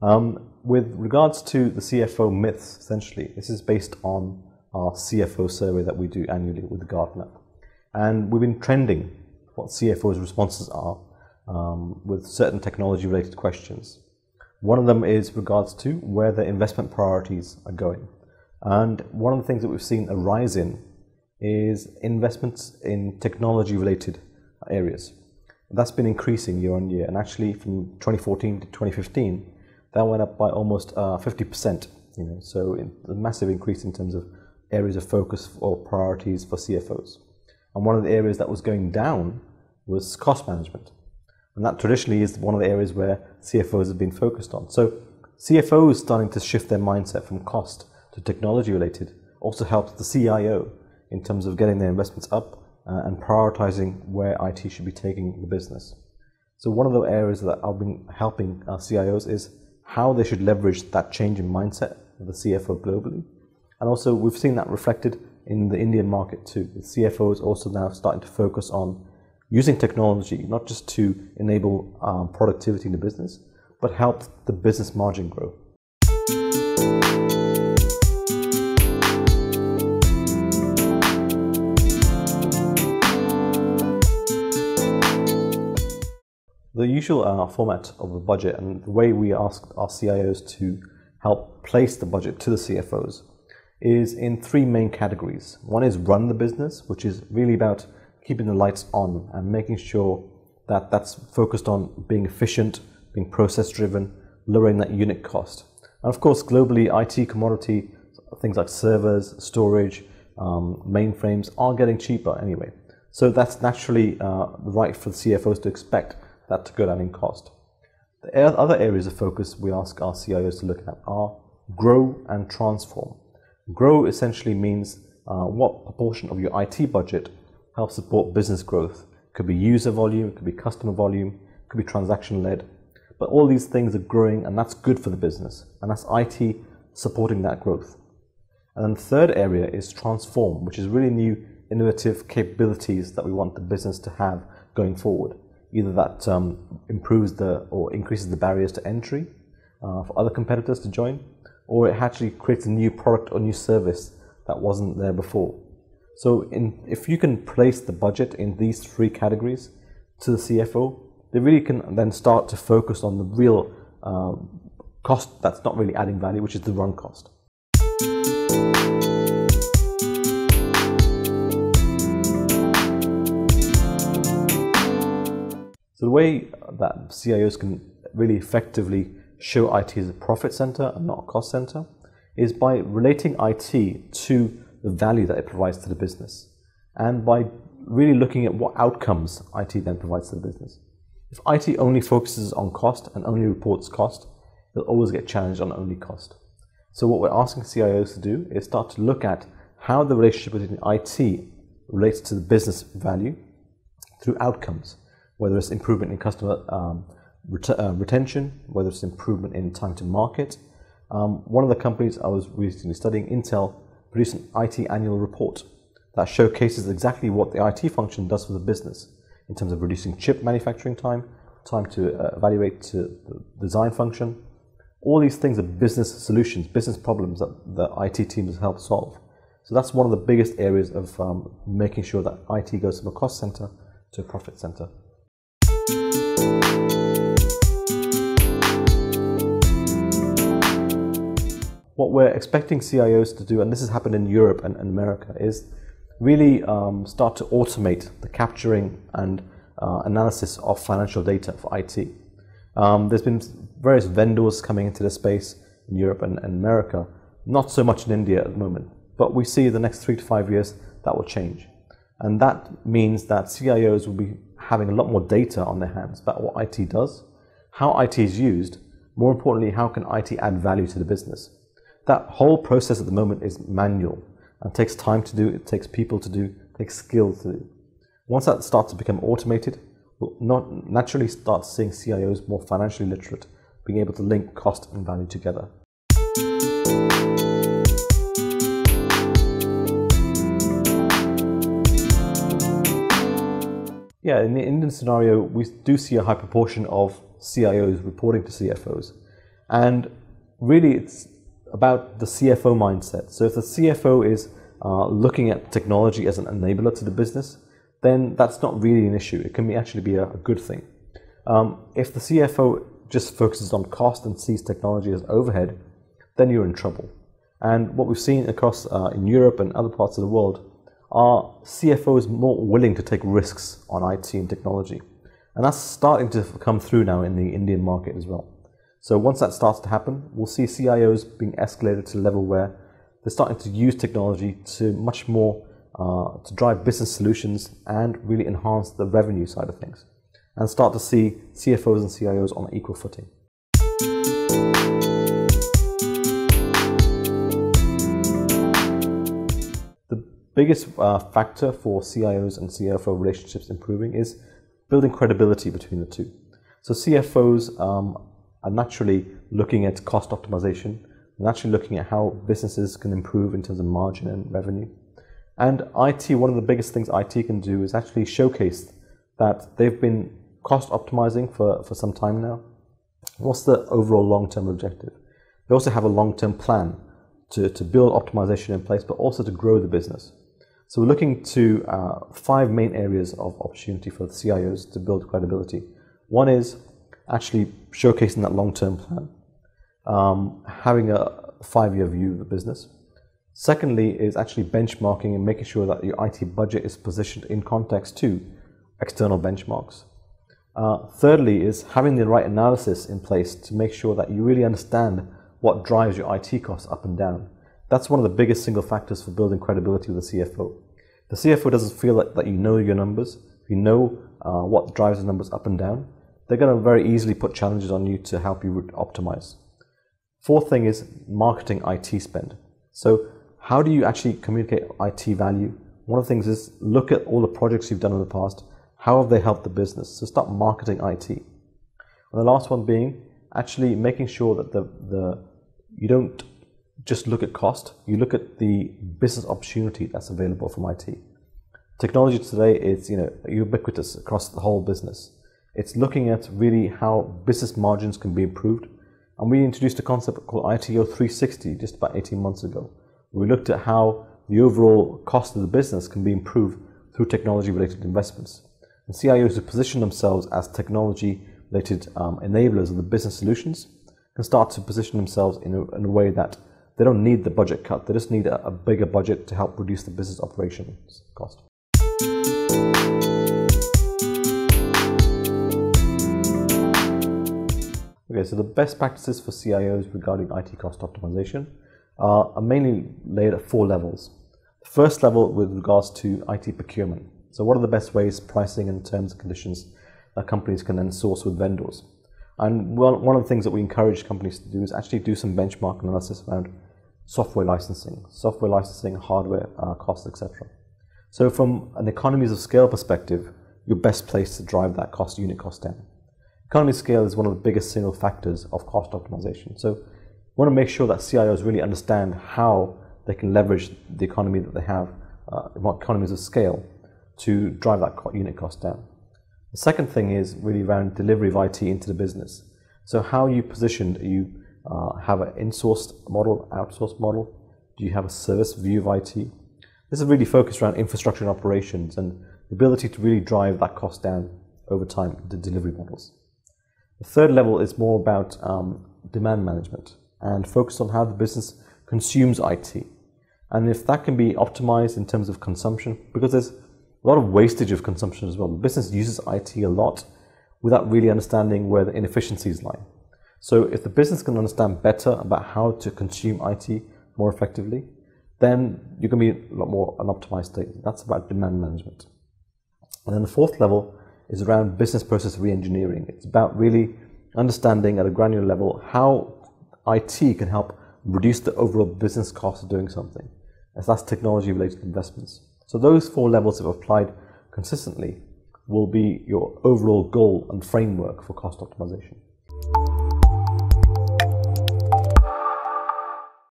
With regards to the CFO myths, essentially, this is based on our CFO survey that we do annually with Gartner. And we've been trending what CFOs' responses are with certain technology-related questions. One of them is regards to where their investment priorities are going. And one of the things that we've seen a rise in is investments in technology-related areas. That's been increasing year on year, and actually from 2014 to 2015, that went up by almost 50%. So a massive increase in terms of areas of focus or priorities for CFOs. And one of the areas that was going down was cost management, and that traditionally is one of the areas where CFOs have been focused on. So CFOs starting to shift their mindset from cost to technology related also helps the CIO in terms of getting their investments up and prioritizing where IT should be taking the business. So one of the areas that I've been helping CIOs is how they should leverage that change in mindset of the CFO globally. And also we've seen that reflected in the Indian market too, with CFOs also now starting to focus on using technology, not just to enable productivity in the business, but help the business margin grow. The usual format of the budget and the way we ask our CIOs to help place the budget to the CFOs is in three main categories. One is run the business, which is really about keeping the lights on and making sure that that's focused on being efficient, being process driven, lowering that unit cost. And of course, globally, IT commodity, things like servers, storage, mainframes are getting cheaper anyway. So that's naturally right for the CFOs to expect that to go down in cost. The other areas of focus we ask our CIOs to look at are grow and transform. Grow essentially means what proportion of your IT budget helps support business growth. It could be user volume, it could be customer volume, it could be transaction led. But all these things are growing, and that's good for the business, and that's IT supporting that growth. And then the third area is transform, which is really new innovative capabilities that we want the business to have going forward. Either that improves or increases the barriers to entry for other competitors to join, or it actually creates a new product or new service that wasn't there before. So if you can place the budget in these three categories to the CFO, they really can then start to focus on the real cost that's not really adding value, which is the run cost. So the way that CIOs can really effectively show IT as a profit center and not a cost center is by relating IT to the value that it provides to the business, and by really looking at what outcomes IT then provides to the business. If IT only focuses on cost and only reports cost, it'll always get challenged on only cost. So what we're asking CIOs to do is start to look at how the relationship between IT relates to the business value through outcomes, whether it's improvement in customer retention, whether it's improvement in time to market. One of the companies I was recently studying, Intel, produced an IT annual report that showcases exactly what the IT function does for the business in terms of reducing chip manufacturing time to evaluate to the design function. All these things are business solutions, business problems that the IT team has helped solve. So that's one of the biggest areas of making sure that IT goes from a cost center to a profit center. What we're expecting CIOs to do, and this has happened in Europe and America, is really start to automate the capturing and analysis of financial data for IT. There's been various vendors coming into the space in Europe and America, not so much in India at the moment, but we see the next 3 to 5 years that will change. And that means that CIOs will be having a lot more data on their hands about what IT does, how IT is used, more importantly, how can IT add value to the business. That whole process at the moment is manual and takes time to do, it takes people to do, it takes skills to do. Once that starts to become automated, we'll not naturally start seeing CIOs more financially literate, being able to link cost and value together. Yeah, in the Indian scenario, we do see a high proportion of CIOs reporting to CFOs. And really it's about the CFO mindset. So if the CFO is looking at technology as an enabler to the business, then that's not really an issue. It can actually be a good thing. If the CFO just focuses on cost and sees technology as overhead, then you're in trouble. And what we've seen across in Europe and other parts of the world are CFOs more willing to take risks on IT and technology. And that's starting to come through now in the Indian market as well. So once that starts to happen, we'll see CIOs being escalated to a level where they're starting to use technology to much more to drive business solutions and really enhance the revenue side of things, and start to see CFOs and CIOs on equal footing. The biggest factor for CIOs and CFO relationships improving is building credibility between the two. So CFOs are naturally looking at cost optimization, naturally looking at how businesses can improve in terms of margin and revenue. And IT, one of the biggest things IT can do is actually showcase that they've been cost optimizing for some time now. What's the overall long-term objective? They also have a long-term plan to build optimization in place, but also to grow the business. So we're looking to 5 main areas of opportunity for the CIOs to build credibility. One is actually showcasing that long-term plan, having a 5-year view of the business. Secondly is actually benchmarking and making sure that your IT budget is positioned in context to external benchmarks. Thirdly is having the right analysis in place to make sure that you really understand what drives your IT costs up and down. That's one of the biggest single factors for building credibility with the CFO. The CFO doesn't feel that you know your numbers, you know what drives the numbers up and down, they're going to very easily put challenges on you to help you optimize. Fourth thing is marketing IT spend. So how do you actually communicate IT value? One of the things is look at all the projects you've done in the past. How have they helped the business? So start marketing IT. And the last one being actually making sure that you don't just look at cost, you look at the business opportunity that's available from IT. Technology today is ubiquitous across the whole business. It's looking at really how business margins can be improved. And we introduced a concept called ITO 360 just about 18 months ago. We looked at how the overall cost of the business can be improved through technology-related investments. And CIOs who position themselves as technology-related enablers of the business solutions can start to position themselves in a way that they don't need the budget cut. They just need a bigger budget to help reduce the business operations cost. Okay, so the best practices for CIOs regarding IT cost optimization are mainly laid at 4 levels. The first level with regards to IT procurement. So what are the best ways, pricing and terms and conditions that companies can then source with vendors? And one of the things that we encourage companies to do is actually do some benchmark analysis around software licensing, hardware costs, etc. So from an economies of scale perspective, you're best placed to drive that unit cost down. Economy of scale is one of the biggest single factors of cost optimization. So we want to make sure that CIOs really understand how they can leverage the economy that they have, economies of scale, to drive that unit cost down. The second thing is really around delivery of IT into the business. So how are you positioned? You have an in-sourced model, outsourced model? Do you have a service view of IT? This is really focused around infrastructure and operations and the ability to really drive that cost down over time, the delivery models. The third level is more about demand management and focus on how the business consumes IT. And if that can be optimized in terms of consumption, because there's a lot of wastage of consumption as well. The business uses IT a lot without really understanding where the inefficiencies lie. So if the business can understand better about how to consume IT more effectively, then you're going to be a lot more an optimized state. That's about demand management. And then the fourth level is around business process re-engineering. It's about really understanding at a granular level how IT can help reduce the overall business cost of doing something. As that's technology-related investments. So those 4 levels, if applied consistently, will be your overall goal and framework for cost optimization.